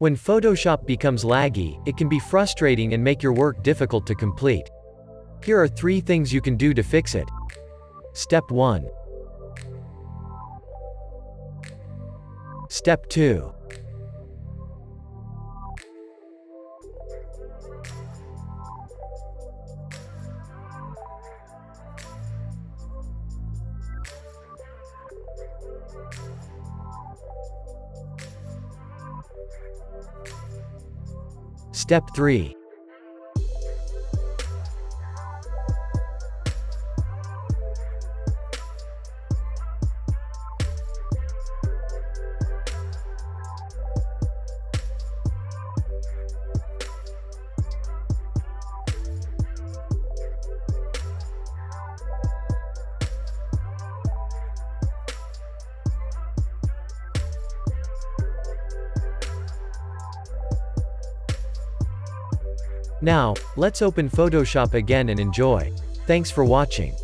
When Photoshop becomes laggy, it can be frustrating and make your work difficult to complete. Here are 3 things you can do to fix it. Step 1. Step 2. Step 3. Now, let's open Photoshop again and enjoy. Thanks for watching.